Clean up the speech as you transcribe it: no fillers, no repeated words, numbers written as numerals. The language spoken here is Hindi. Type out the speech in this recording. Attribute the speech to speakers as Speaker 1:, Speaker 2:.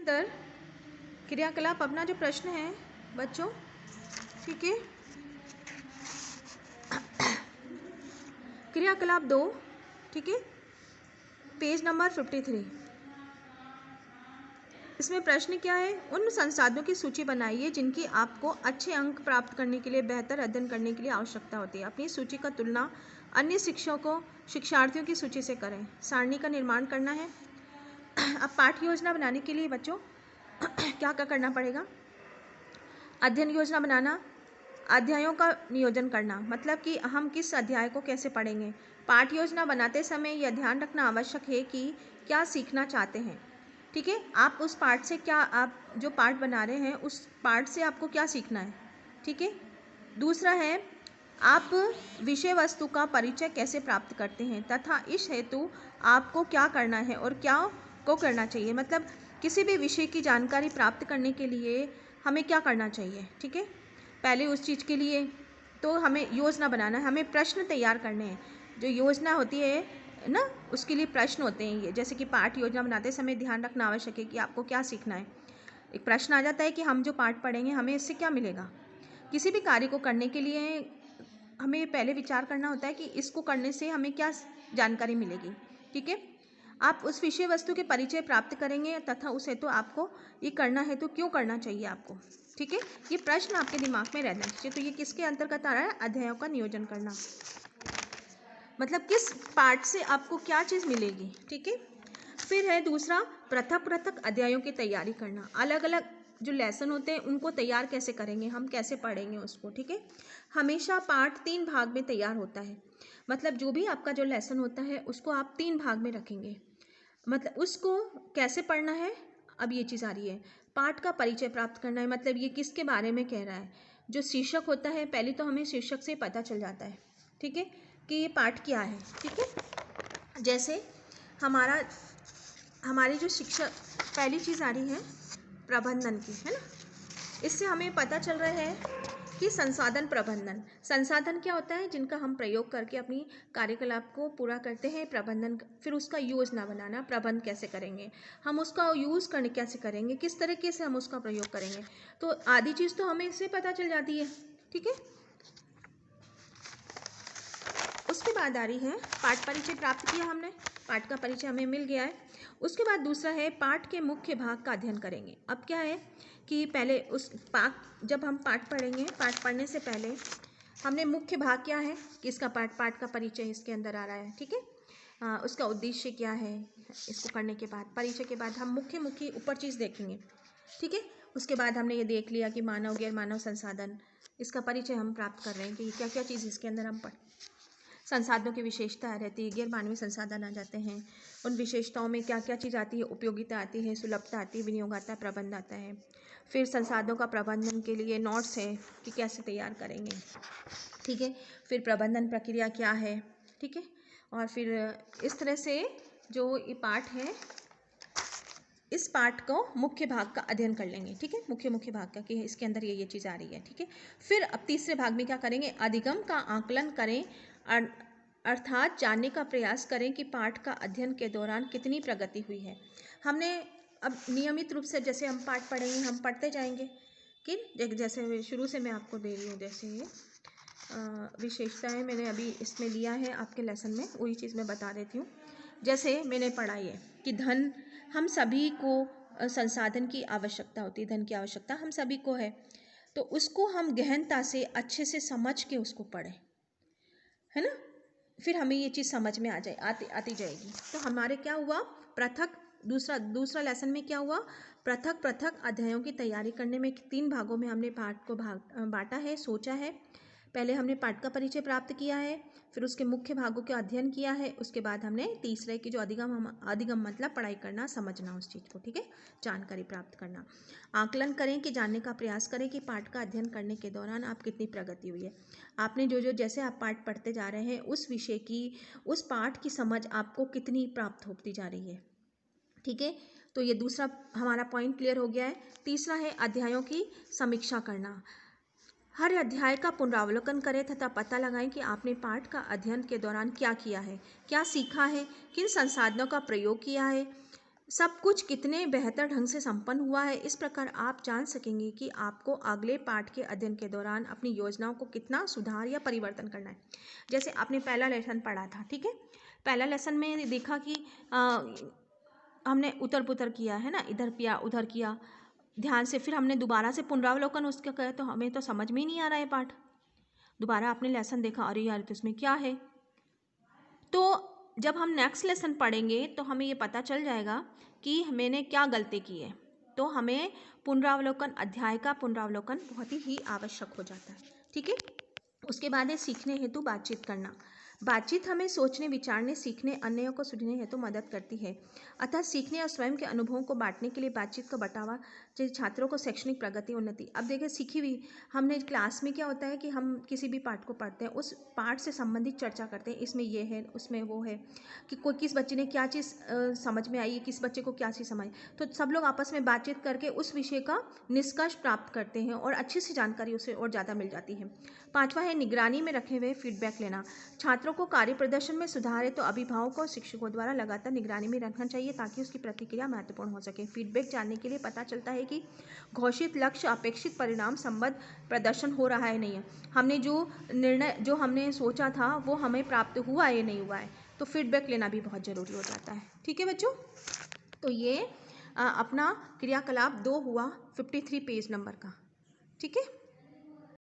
Speaker 1: अंदर क्रियाकलाप अपना जो प्रश्न है बच्चों, ठीक है, क्रियाकलाप 2, ठीक है, पेज नंबर 53। इसमें प्रश्न क्या है? उन संसाधनों की सूची बनाइए जिनकी आपको अच्छे अंक प्राप्त करने के लिए बेहतर अध्ययन करने के लिए आवश्यकता होती है। अपनी सूची का तुलना अन्य शिक्षार्थियों की सूची से करें। सारणी का निर्माण करना है। अब पाठ योजना बनाने के लिए बच्चों क्या क्या करना पड़ेगा? अध्ययन योजना बनाना, अध्यायों का नियोजन करना, मतलब कि हम किस अध्याय को कैसे पढ़ेंगे। पाठ योजना बनाते समय यह ध्यान रखना आवश्यक है कि क्या सीखना चाहते हैं, ठीक है। आप उस पाठ से क्या, आप जो पाठ बना रहे हैं उस पाठ से आपको क्या सीखना है, ठीक है। दूसरा है, आप विषय वस्तु का परिचय कैसे प्राप्त करते हैं तथा इस हेतु आपको क्या करना है और क्या को करना चाहिए, मतलब किसी भी विषय की जानकारी प्राप्त करने के लिए हमें क्या करना चाहिए, ठीक है। पहले उस चीज़ के लिए तो हमें योजना बनाना है, हमें प्रश्न तैयार करने हैं। जो योजना होती है ना, उसके लिए प्रश्न होते हैं ये, जैसे कि पाठ योजना बनाते समय ध्यान रखना आवश्यक है कि आपको क्या सीखना है। एक प्रश्न आ जाता है कि हम जो पाठ पढ़ेंगे हमें इससे क्या मिलेगा। किसी भी कार्य को करने के लिए हमें पहले विचार करना होता है कि इसको करने से हमें क्या जानकारी मिलेगी, ठीक है। आप उस विषय वस्तु के परिचय प्राप्त करेंगे तथा उस हेतु आपको ये करना है तो क्यों करना चाहिए आपको, ठीक है। ये प्रश्न आपके दिमाग में रहना चाहिए। तो ये किसके अंतर्गत आ रहा है? अध्यायों का नियोजन करना, मतलब किस पाठ से आपको क्या चीज़ मिलेगी, ठीक है। फिर है दूसरा, पृथक पृथक अध्यायों की तैयारी करना। अलग अलग जो लेसन होते हैं उनको तैयार कैसे करेंगे, हम कैसे पढ़ेंगे उसको, ठीक है। हमेशा पाठ 3 भाग में तैयार होता है, मतलब जो भी आपका जो लेसन होता है उसको आप 3 भाग में रखेंगे। मतलब उसको कैसे पढ़ना है, अब ये चीज़ आ रही है। पाठ का परिचय प्राप्त करना है, मतलब ये किसके बारे में कह रहा है। जो शीर्षक होता है, पहले तो हमें शीर्षक से पता चल जाता है, ठीक है, कि ये पाठ क्या है, ठीक है। जैसे हमारी जो शिक्षा पहली चीज़ आ रही है प्रबंधन की, है ना। इससे हमें पता चल रहा है कि संसाधन प्रबंधन, संसाधन क्या होता है? जिनका हम प्रयोग करके अपनी कार्यकलाप को पूरा करते हैं। प्रबंधन, फिर उसका योजना बनाना, प्रबंध कैसे करेंगे, हम उसका यूज़ करने कैसे करेंगे, किस तरीके से हम उसका प्रयोग करेंगे। तो आधी चीज़ तो हमें इससे पता चल जाती है, ठीक है। उसके बाद आ रही है पाठ परिचय प्राप्त किया हमने, पाठ का परिचय हमें मिल गया है। उसके बाद दूसरा है पाठ के मुख्य भाग का अध्ययन करेंगे। अब क्या है कि पहले उस पाठ, जब हम पाठ पढ़ेंगे, पाठ पढ़ने से पहले हमने मुख्य भाग क्या है, किसका पाठ का परिचय इसके अंदर आ रहा है, ठीक है। उसका उद्देश्य क्या है, इसको करने के बाद, परिचय के बाद हम मुख्य ऊपर चीज़ देखेंगे, ठीक है। उसके बाद हमने ये देख लिया कि मानव गैर मानव संसाधन, इसका परिचय हम प्राप्त कर रहे हैं कि क्या क्या चीज़ इसके अंदर हम संसाधनों की विशेषता रहती है। गैर मानवीय संसाधन आ जाते हैं, उन विशेषताओं में क्या क्या चीज़ आती है, उपयोगिता आती है, सुलभता आती है, विनियोग आता है, प्रबंध आता है। फिर संसाधनों का प्रबंधन के लिए नोट्स है कि कैसे तैयार करेंगे, ठीक है। फिर प्रबंधन प्रक्रिया क्या है, ठीक है। और फिर इस तरह से जो ये पाठ है, इस पाठ को मुख्य भाग का अध्ययन कर लेंगे, ठीक है। मुख्य भाग का कि इसके अंदर ये चीज़ आ रही है, ठीक है। फिर अब तीसरे भाग में क्या करेंगे, अधिगम का आकलन करें, अर्थात जानने का प्रयास करें कि पाठ का अध्ययन के दौरान कितनी प्रगति हुई है। हमने अब नियमित रूप से जैसे हम पाठ पढ़ेंगे, हम पढ़ते जाएंगे कि जैसे शुरू से मैं आपको दे रही हूँ, जैसे ये विशेषताएं मैंने अभी इसमें लिया है आपके लेसन में, वही चीज़ मैं बता देती हूँ। जैसे मैंने पढ़ा ये कि धन, हम सभी को संसाधन की आवश्यकता होती है, धन की आवश्यकता हम सभी को है, तो उसको हम गहनता से अच्छे से समझ के उसको पढ़ें, है ना। फिर हमें ये चीज़ समझ में आती जाएगी। तो हमारे क्या हुआ, पृथक, दूसरा लेसन में क्या हुआ, पृथक अध्यायों की तैयारी करने में 3 भागों में हमने पाठ को बांटा है, सोचा है। पहले हमने पाठ का परिचय प्राप्त किया है, फिर उसके मुख्य भागों का अध्ययन किया है, उसके बाद हमने तीसरे की जो अधिगम मतलब पढ़ाई करना, समझना उस चीज़ को, ठीक है, जानकारी प्राप्त करना। आकलन करें कि जानने का प्रयास करें कि पाठ का अध्ययन करने के दौरान आप कितनी प्रगति हुई है। आपने जो जैसे आप पाठ पढ़ते जा रहे हैं उस विषय की, उस पाठ की समझ आपको कितनी प्राप्त होती जा रही है, ठीक है। तो ये दूसरा हमारा पॉइंट क्लियर हो गया है। तीसरा है अध्यायों की समीक्षा करना। हर अध्याय का पुनरावलोकन करें तथा पता लगाएं कि आपने पाठ का अध्ययन के दौरान क्या किया है, क्या सीखा है, किन संसाधनों का प्रयोग किया है, सब कुछ कितने बेहतर ढंग से संपन्न हुआ है, इस प्रकार आप जान सकेंगे कि आपको अगले पाठ के अध्ययन के दौरान अपनी योजनाओं को कितना सुधार या परिवर्तन करना है। जैसे आपने पहला लेसन पढ़ा था, ठीक है, पहला लेसन में देखा कि हमने उतर पुतर किया है ना, इधर किया उधर किया ध्यान से, फिर हमने दोबारा से पुनरावलोकन उसका किया, तो हमें तो समझ में ही नहीं आ रहा है पाठ। दोबारा आपने लेसन देखा, अरे यार तो इसमें क्या है, तो जब हम नेक्स्ट लेसन पढ़ेंगे तो हमें ये पता चल जाएगा कि मैंने क्या गलती की है। तो हमें पुनरावलोकन, अध्याय का पुनरावलोकन बहुत ही आवश्यक हो जाता है, ठीक है। उसके बाद है सीखने हेतु बातचीत करना। बातचीत हमें सोचने, विचारने, सीखने, अन्यों को सुनने हेतु मदद करती है। अतः सीखने और स्वयं के अनुभवों को बांटने के लिए बातचीत का बंटावा जैसे छात्रों को शैक्षणिक प्रगति, उन्नति। अब देखिए सीखी हुई, हमने क्लास में क्या होता है कि हम किसी भी पाठ को पढ़ते हैं, उस पाठ से संबंधित चर्चा करते हैं, इसमें ये है उसमें वो है, कि कोई किस बच्चे ने क्या चीज़ समझ में आई, किस बच्चे को क्या चीज़ समझ, तो सब लोग आपस में बातचीत करके उस विषय का निष्कर्ष प्राप्त करते हैं और अच्छी सी जानकारी उसे और ज़्यादा मिल जाती है। पांचवा है निगरानी में रखे हुए फीडबैक लेना। छात्रों को कार्य प्रदर्शन में सुधार है तो अभिभावकों और शिक्षकों द्वारा लगातार निगरानी में रखना चाहिए ताकि उसकी प्रतिक्रिया महत्वपूर्ण हो सके। फीडबैक जानने के लिए पता चलता है कि घोषित लक्ष्य, अपेक्षित परिणाम संबद्ध प्रदर्शन हो रहा है नहीं है, हमने जो निर्णय जो हमने सोचा था वो हमें प्राप्त हुआ है नहीं हुआ है, तो फीडबैक लेना भी बहुत ज़रूरी हो जाता है, ठीक है बच्चों। तो ये अपना क्रियाकलाप 2 हुआ 53 पेज नंबर का, ठीक है।